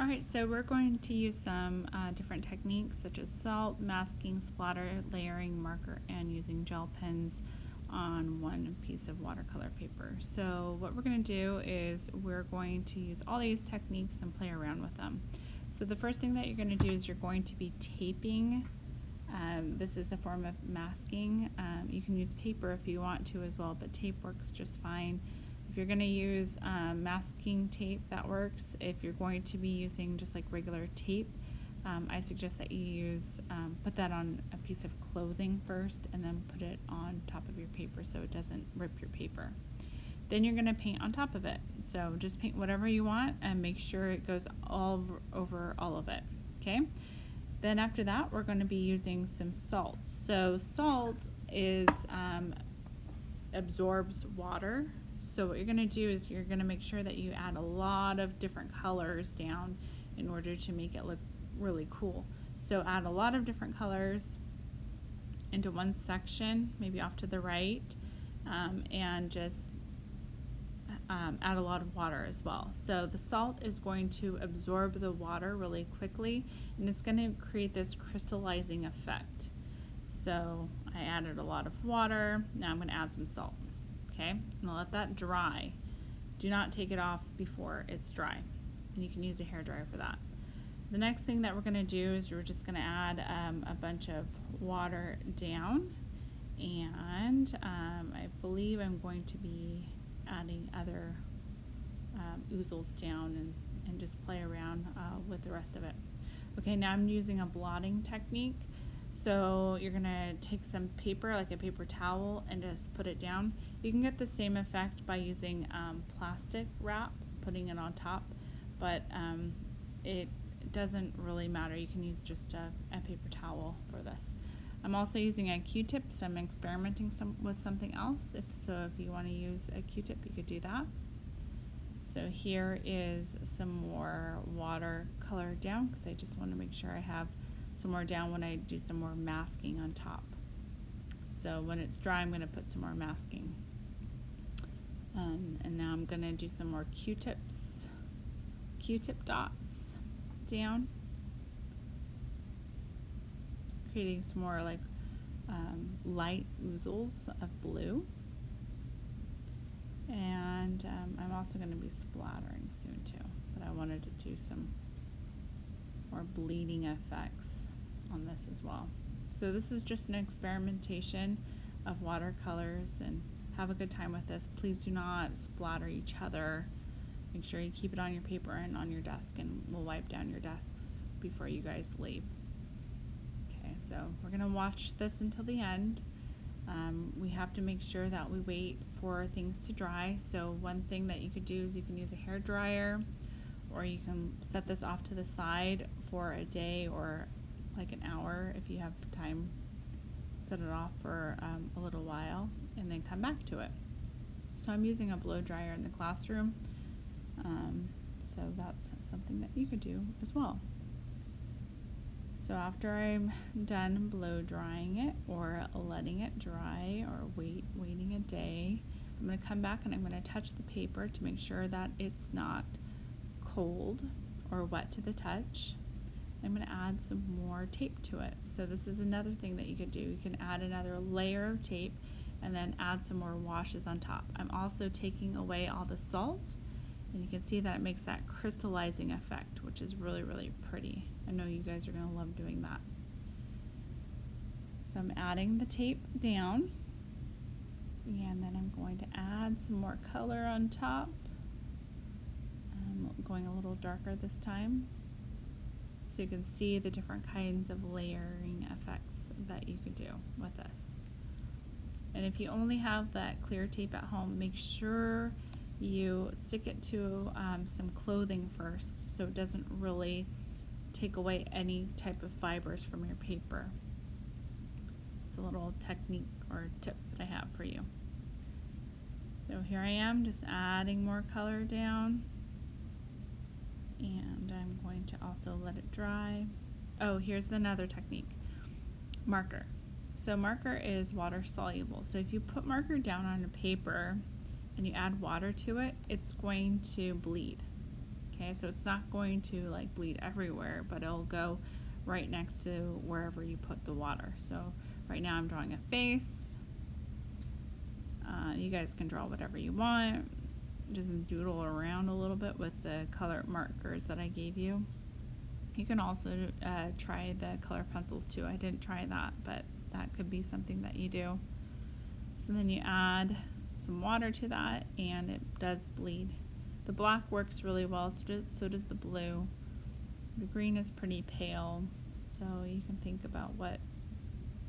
Alright, so we're going to use some different techniques such as salt, masking, splatter, layering, marker, and using gel pens on one piece of watercolor paper. So what we're going to do is we're going to use all these techniques and play around with them. So the first thing that you're going to do is you're going to be taping. This is a form of masking. You can use paper if you want to as well, but tape works just fine. If you're going to use masking tape, that works. If you're going to be using just like regular tape, I suggest that you use, put that on a piece of clothing first and then put it on top of your paper so it doesn't rip your paper. Then you're going to paint on top of it. So just paint whatever you want and make sure it goes all over all of it. Okay? Then after that, we're going to be using some salt. So salt is absorbs water. So what you're going to do is you're going to make sure that you add a lot of different colors down in order to make it look really cool. So add a lot of different colors into one section, maybe off to the right, and just add a lot of water as well. So the salt is going to absorb the water really quickly, and it's going to create this crystallizing effect. So I added a lot of water. Now I'm going to add some salt. Okay, and I'll let that dry. Do not take it off before it's dry, and you can use a hairdryer for that. The next thing that we're going to do is we're just going to add a bunch of water down, and I believe I'm going to be adding other oozles down and just play around with the rest of it. Okay, now I'm using a blotting technique. So you're going to take some paper, like a paper towel, and just put it down. You can get the same effect by using plastic wrap, putting it on top, but it doesn't really matter. You can use just a paper towel for this. I'm also using a Q-tip, so I'm experimenting with something else. If you want to use a Q-tip, you could do that. So here is some more watercolor down because I just want to make sure I have some more down when I do some more masking on top. So when it's dry, I'm going to put some more masking. And now I'm going to do some more Q-tip dots down, creating some more like light oozles of blue. And I'm also going to be splattering soon too, but I wanted to do some more bleeding effects on this as well. So this is just an experimentation of watercolors, and have a good time with this. Please do not splatter each other. Make sure you keep it on your paper and on your desk, and we'll wipe down your desks before you guys leave. Okay, so we're going to watch this until the end. We have to make sure that we wait for things to dry. So one thing that you could do is you can use a hair dryer, or you can set this off to the side for a day or like an hour if you have time. Set it off for a little while and then come back to it. So I'm using a blow dryer in the classroom, so that's something that you could do as well. So after I'm done blow drying it or letting it dry or waiting a day, I'm going to come back and I'm going to touch the paper to make sure that it's not cold or wet to the touch. I'm going to add some more tape to it. So this is another thing that you could do. You can add another layer of tape and then add some more washes on top. I'm also taking away all the salt, and you can see that it makes that crystallizing effect, which is really, really pretty. I know you guys are going to love doing that. So I'm adding the tape down, and then I'm going to add some more color on top. I'm going a little darker this time, so you can see the different kinds of layering effects that you could do with this. And if you only have that clear tape at home, make sure you stick it to some clothing first so it doesn't really take away any type of fibers from your paper. It's a little technique or tip that I have for you. So here I am just adding more color down, and I'm going to also let it dry. Oh, here's another technique. Marker. So marker is water soluble. So if you put marker down on a paper and you add water to it, it's going to bleed. Okay, so it's not going to like bleed everywhere, but it'll go right next to wherever you put the water. So right now I'm drawing a face. You guys can draw whatever you want. Just doodle around a little bit with the color markers that I gave you. You can also try the color pencils too. I didn't try that, but that could be something that you do. So then you add some water to that, and it does bleed. The black works really well, so does the blue. The green is pretty pale, so you can think about what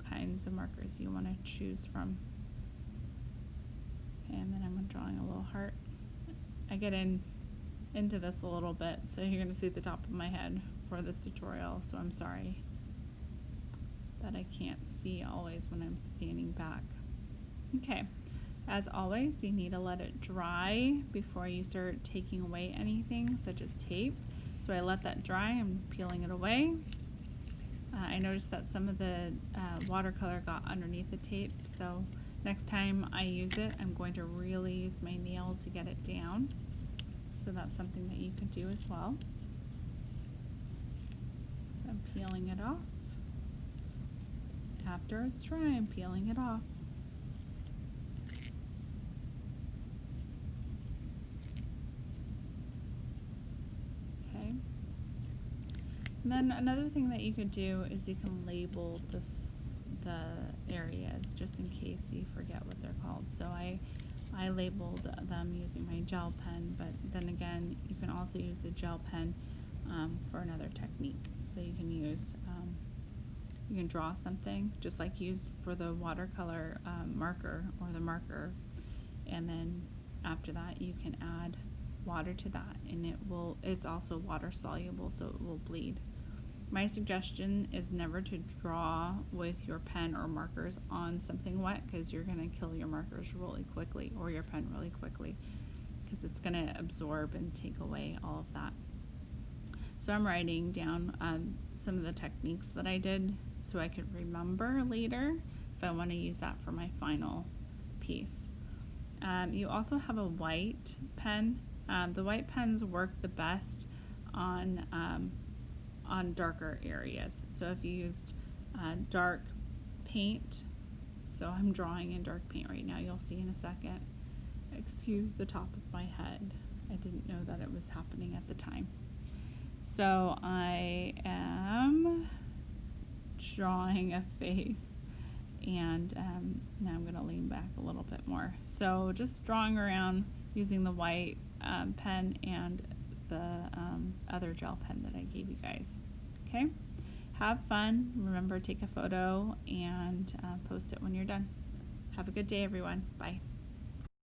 kinds of markers you want to choose from. Okay, and then I'm drawing a little heart. I get into this a little bit, so you're going to see the top of my head for this tutorial, so I'm sorry that I can't see always when I'm standing back. Okay, as always, you need to let it dry before you start taking away anything such as tape. So I let that dry. I'm peeling it away. I noticed that some of the watercolor got underneath the tape, so next time I use it, I'm going to really use my nail to get it down. So that's something that you can do as well. So I'm peeling it off. After it's dry, I'm peeling it off. Okay. And then another thing that you could do is you can label the areas just in case you forget what they're called. So I labeled them using my gel pen, but then again, you can also use the gel pen for another technique. So you can use, you can draw something just like used for the watercolor marker or the marker, and then after that you can add water to that, and it's also water soluble, so it will bleed. My suggestion is never to draw with your pen or markers on something wet, because you're going to kill your markers really quickly or your pen really quickly, because it's going to absorb and take away all of that. So I'm writing down some of the techniques that I did so I could remember later if I want to use that for my final piece. You also have a white pen. The white pens work the best on darker areas. So if you used dark paint, so I'm drawing in dark paint right now, you'll see in a second. Excuse the top of my head. I didn't know that it was happening at the time. So I am drawing a face, and now I'm going to lean back a little bit more. So just drawing around using the white pen and the other gel pen that I gave you guys. Okay, have fun. Remember, take a photo and post it when you're done. Have a good day, everyone. Bye.